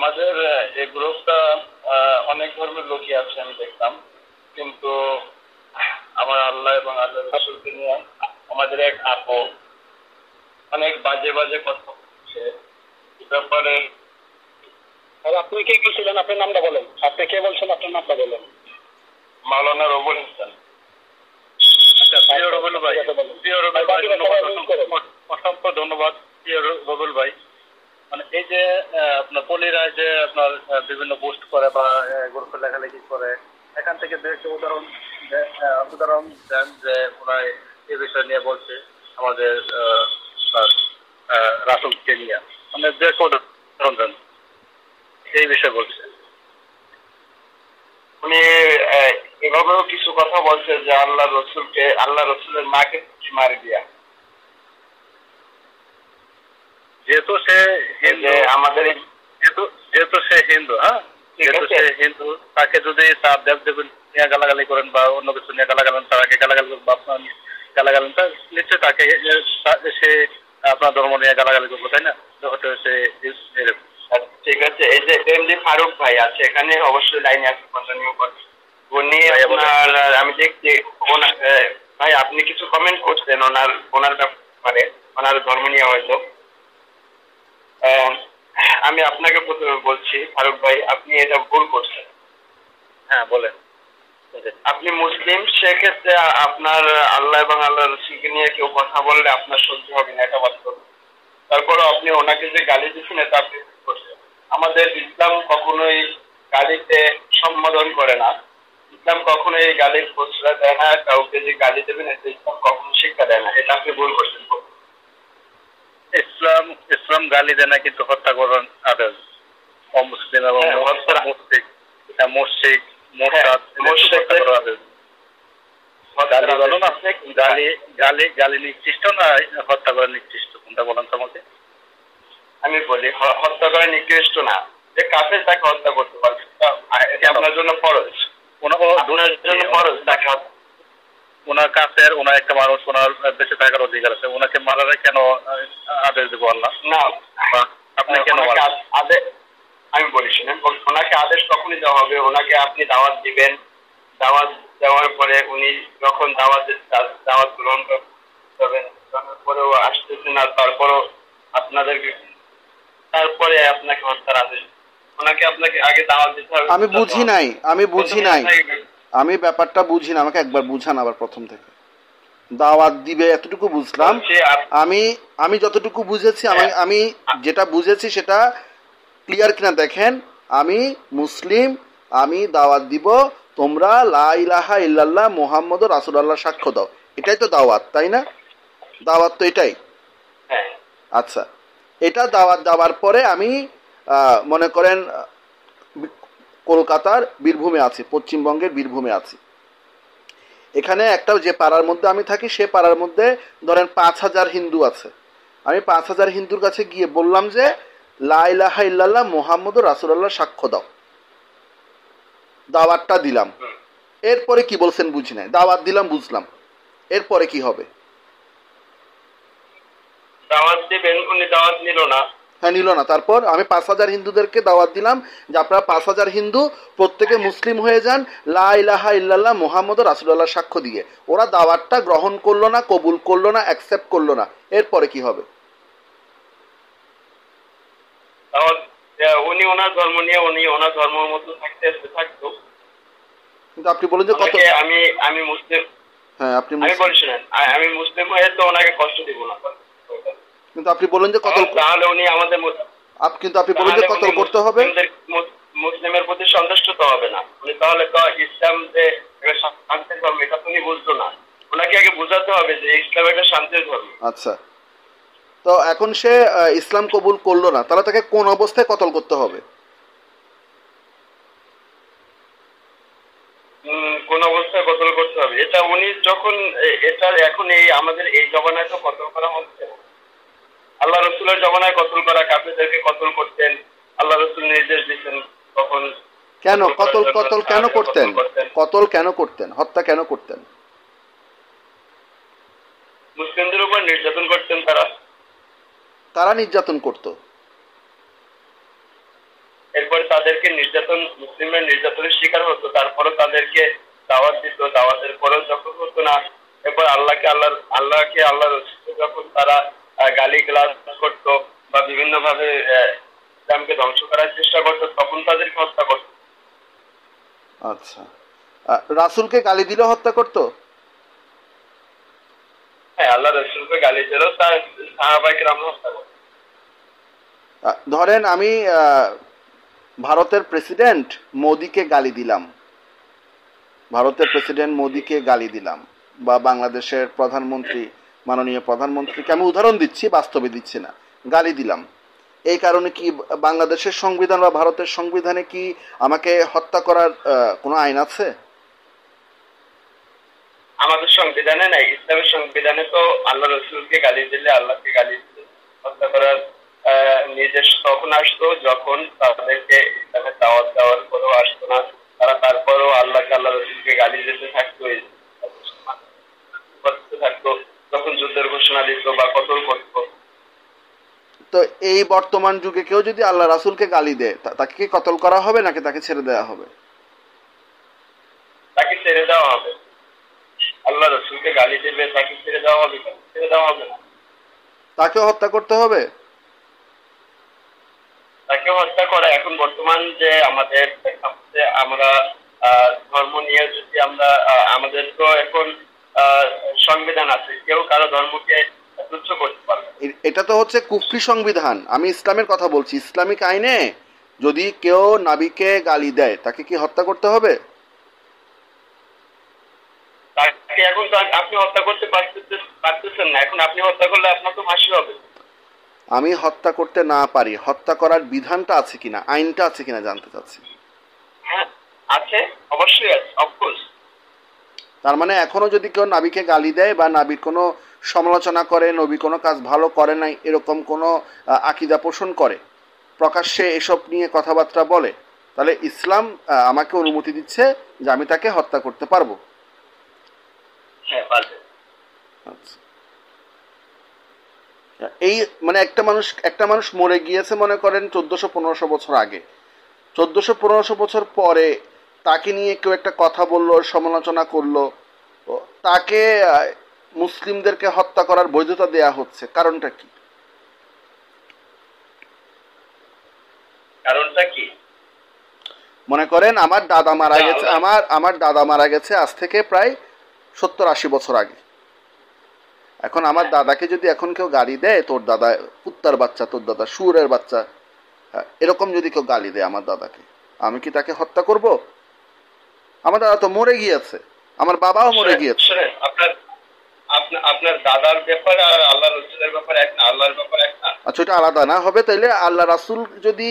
আমাদের এই গ্রুপটা অনেক ধর্মের লোকই আছে আমি দেখলাম, কিন্তু আমার আল্লাহ এবং আল্লাহ রাসূলকে নিয়ে আমাদের এক আপু অনেক বাজে বাজে কথা বলছে এই ব্যাপারে। আর আপনি কে কি ছিলেন? আপনার নামটা বলেন। আপনি কে বলছেন? আপনার নামটা বলেন। মাওলানা রবুল হাসান। আচ্ছা, প্রিয় রবুল ভাই, অসংখ্য ধন্যবাদ প্রিয় রবুল ভাই। মানে এই যে আপনার পলিরা যে আপনার বিভিন্ন পোস্ট করে বা গ্রুপে লেখালেখি করে, এখান থেকে দু একটা উদাহরণ দেন যে ওরা এই বিষয় নিয়ে বলছে আমাদের রাসূলকে নিয়ে, মানে দু একটা উদাহরণ দেন এই বিষয়ে বলছে। উনি এভাবেও কিছু কথা বলছে যে আল্লাহ রসুলের মাকে মারি দিয়া, যেহেতু সে হিন্দু, আমাদের যেহেতু সে হিন্দু, হ্যাঁ, যেহেতু সে হিন্দু, তাকে যদি তার দেব দেবী নিয়ে গালাগালি করেন বা অন্য কিছু নিয়ে গালাগালেন, তার আগে গালাগালি বা আপনার গালাগালেন, তা নিশ্চয়ই তাকে সে আপনার ধর্ম নিয়ে গালাগালি করবো, তাই না? হতে সে ঠিক আছে। এই যে এমডি ফারুক ভাই আছে এখানে, অবশ্যই লাইনে আছে, কন্টিনিউ করছে উনি। আপনার আমি দেখছি ভাই আপনি কিছু কমেন্ট করছেন ওনার ব্যাপারে, ওনার ধর্ম নিয়ে হয়তো। আমি আপনাকে প্রথমে বলছি ফারুক ভাই, আপনি এটা ভুল করছেন। হ্যাঁ বলেন। আপনি মুসলিম, সেক্ষেত্রে আপনার আল্লাহ এবং আল্লাহ রসুলকে নিয়ে কেউ কথা বললে আপনার সহ্য হবে না, এটা বাস্তব। তারপরে আপনি ওনাকে যে গালি দিচ্ছেন এটা আপনি ভুল করছেন। আমাদের ইসলাম কখনোই গালিতে সম্বোধন করে না, ইসলাম কখনোই গালির প্রশ্রয় দেয় না, কাউকে যে গালি দেবেন এটা ইসলাম কখনো শিক্ষা দেয় না, এটা আপনি ভুল করছেন। ইসলাম গালি দেয় না, কিন্তু হত্যা করার আদেশ অমুসলিম এবং মুশরিক গালি নিকৃষ্ট না হত্যা করা নিকৃষ্ট, কোনটা বলেন তো আমাকে? আমি বলি হত্যা করা নিকৃষ্ট না, যে কাফের তাকে হত্যা করতে পারবে, এটা আপনার জন্য ফরজ। আপনার জন্য ফরজ তাকে ওনার কাফের, ওনার একটা মানুষ, ওনার বেঁচে থাকার অধিকার আছে, ওনাকে মারারে কেন আদেশ দেবো আল্লাহ? না, আপনি কেন আমি বলি শুনেন, ওনাকে আদেশ কখনই দেওয়া হবে, ওনাকে আপনি দাওয়াত দিবেন, দাওয়াত দেওয়ার পরে উনি যখন দাওয়াত গ্রহণ করবেন, তারপরেও আসতেছে না, তারপরেও আপনাদেরকে, তারপরে আপনাকে হত্যার আদেশ, আপনাকে আগে দাওয়াত দিতে হবে। আমি বুঝি নাই আমি ব্যাপারটা বুঝি না, আমাকে একবার বুঝান আবার প্রথম থেকে। দাওয়াত দিবে এতটুকু বুঝলাম। আমি যতটুকু বুঝেছি, আমি যেটা বুঝেছি সেটা ক্লিয়ার কিনা দেখেন। আমি মুসলিম, আমি দাওয়াত দিব, তোমরা লা ইলাহা ইল্লাল্লাহ মুহাম্মদুর রাসূলুল্লাহ সাক্ষ্য দাও, এটাই তো দাওয়াত, তাই না? দাওয়াত তো এটাই। আচ্ছা, এটা দাওয়াত দেওয়ার পরে আমি মনে করেন কলকাতার বীরভূমে আছি, পশ্চিমবঙ্গের বীরভূমে আছি। এখানে একটা যে পাড়ার মধ্যে আমি থাকি, সে পাড়ার মধ্যে ধরেন 5,000 হিন্দু আছে। আমি 5,000 হিন্দুর কাছে গিয়ে বললাম যে লা ইলাহা ইল্লাল্লাহ মুহাম্মদুর রাসূলুল্লাহ সাক্ষ্য দাও, দাওয়াতটা দিলাম। এরপরে কি বলছেন বুঝি নাই, দাওয়াত দিলাম বুঝলাম, এরপরে কি হবে? দাওয়াত দিবেন, উনি দাওয়াত নিল না। হ্যাঁ, নিল না। তারপর আমি 5,000 হিন্দুদেরকে দাওয়াত দিলাম যে আপনারা 5,000 হিন্দু প্রত্যেকে মুসলিম হয়ে যান, লা ইলাহা ইল্লাল্লাহ মুহাম্মদুর রাসূলুল্লাহ সাক্ষ্য দিয়ে। ওরা দাওয়াতটা গ্রহণ করলো না, কবুল করলো না, অ্যাকসেপ্ট করলো না। এরপরে কি হবে? উনি ওনার ধর্ম নিয়ে ওনার ধর্মের মতো থাকতো। কিন্তু আপনি বলেন যে কত, আমি মুসলিম, হ্যাঁ আপনি আমি বলি শুনেন, আমি মুসলিম হয়ে তো ওনাকে কষ্ট দিব না, কিন্তু আপনি বলেন যে কতল, তাহলে উনি আমাদের, কিন্তু আপনি বলেন যে কতল করতে হবে, মুসলিমের প্রতি সন্তুষ্ট তো হবে না উনি, তাহলে তো ইসলাম যে শান্তির ধর্ম এটা উনি বুঝতো না। ওনাকে আগে বোঝাতে হবে যে ইসলাম একটা শান্তির ধর্ম। আচ্ছা, তো এখন সে ইসলাম কবুল করলো না, তাহলে তাকে কোন অবস্থায় কতল করতে হবে? কোন অবস্থায় কতল করতে হবে এটা উনি যখন, এটা এখন এই আমাদের এই জমানায় তো কতল করা হচ্ছে। আল্লাহ রসুলের জমানায় কতল করা, কাফেরদেরকে কতল করতেন, আল্লাহ রসুল নির্দেশ দিচ্ছেন তখন। কেন কতল কেন করতেন? কতল কেন করতেন? হত্যা কেন করতেন? মুসলিমদের উপর নির্যাতন করতেন। তারা নির্যাতন করত। এর তাদেরকে মুসলিমের নির্যাতনের শিকার হতো, তারপরে তাদেরকে দাওয়াত দিত, দাওয়াতের পরেও যখন হতো না, এরপর আল্লাহ রসুলকে যখন তারা গালি গ্লাস করতো বা বিভিন্ন ভাবে ইসলামকে ধ্বংস করার চেষ্টা করতো, তখন তাদেরকে হত্যা করতো। আচ্ছা, রাসূলকে গালি দিলে হত্যা করতো? হ্যাঁ, আল্লাহ রসুলকে গালি দিল, তার সাহাবায়ে কেরাম হত্যা করতো। ধরেন আমি ভারতের প্রেসিডেন্ট মোদিকে গালি দিলাম, বা বাংলাদেশের প্রধানমন্ত্রী, মাননীয় প্রধানমন্ত্রীকে আমি উদাহরণ দিচ্ছি, বাস্তবে দিচ্ছি না, গালি দিলাম। এই কারণে কি বাংলাদেশের সংবিধান বা ভারতের সংবিধানে কি আমাকে হত্যা করার কোনো আইন আছে? আমাদের সংবিধানে নাই। ইসলামের সংবিধানে তো আল্লাহ রসুলকে গালি দিলে, আল্লাহকে গালি দিলে হত্যা করার নির্দেশ তখন আসতো যখন তাদেরকে ইসলামের দাওয়াত দেওয়ার পরেও আসতো না, তারা তারপরেও আল্লাহ রসুলকে গালি দিতে থাকতো, তখন যুদ্ধের ঘোষণা দিত বা কতল করত। তো এই বর্তমান যুগে কেউ যদি আল্লাহ রাসূলকে গালি দেয়, তাকে কি কতল করা হবে নাকি তাকে ছেড়ে দেওয়া হবে? তাকে ছেড়ে দেওয়া হবে। আল্লাহ রসুলকে গালি দেবে, তাকে ছেড়ে দেওয়া হবে? ছেড়ে দেওয়া হবে না, তাকে হত্যা করতে হবে। তাকে হত্যা করা এখন বর্তমান যে আমাদের আমরা ধর্ম নিয়ে যদি আমরা আমাদের তো এখন সংবিধান আছে, কেউ কারো ধর্মকে তুচ্ছ করতে পারবে। এটা তো হচ্ছে কুফরি সংবিধান, আমি ইসলামের কথা বলছি। ইসলামিক আইনে যদি কেউ নবীকে গালি দেয় তাকে কি হত্যা করতে হবে? তাকে এখন তো আপনি হত্যা করতে পারতেছেন না, এখন আপনি হত্যা করলে আপনার তো ফাঁসি হবে। আমি হত্যা করতে না পারি, হত্যা করার বিধানটা আছে কিনা, আইনটা আছে কিনা জানতে চাচ্ছি। হ্যাঁ আছে, অবশ্যই আছে, অফকোর্স। তার মানে এখনো যদি কেউ নবীকে গালি দেয় বা নবীর কোনো সমালোচনা করে, নবী কোনো কাজ ভালো করে নাই এরকম কোনো আকীদা পোষণ করে, প্রকাশ্যে এসব নিয়ে কথাবার্তা বলে, তাহলে ইসলাম আমাকে অনুমতি দিচ্ছে যে আমি তাকে হত্যা করতে পারবো। হ্যাঁ পারবে। আচ্ছা, এই মানে একটা মানুষ মরে গিয়েছে মনে করেন 1400-1500 বছর আগে, 1400-1500 বছর পরে তাকে নিয়ে কেউ একটা কথা বললো, সমালোচনা করলো, তাকে মুসলিমদেরকে হত্যা করার বৈধতা দেয়া হচ্ছে, কারণটা কি? কারণটা কি? মনে করেন আমার দাদা মারা গেছে আজ থেকে প্রায় 70-80 বছর আগে। এখন আমার দাদাকে যদি এখন কেউ গালি দেয়, তোর দাদা কুত্তার বাচ্চা, তোর দাদা শুয়োরের বাচ্চা, এরকম যদি কেউ গালি দেয় আমার দাদাকে, আমি কি তাকে হত্যা করব? আমার দাদা তো মরে গিয়েছে, আমার বাবাও মরে গিয়েছে। আপনার দাদার ব্যাপারে আর আল্লাহ রাসূলের ব্যাপারে এক না, আল্লাহর ব্যাপারে এক না। আচ্ছা, এটা আলাদা না হবে? তাইলে আল্লাহ রাসূল যদি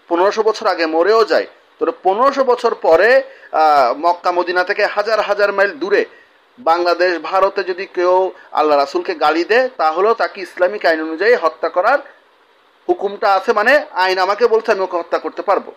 1500 বছর আগে মরেও যায়, তাহলে 1500 বছর পরে মক্কা মদিনা থেকে হাজার হাজার মাইল দূরে বাংলাদেশ ভারতে যদি কেউ আল্লাহ রাসূলকে গালি দেয়, তাহলেও তাকে ইসলামিক আইন অনুযায়ী হত্যা করার হুকুমটা আছে, মানে আইন আমাকে বলছে আমি ওকে হত্যা করতে পারবো।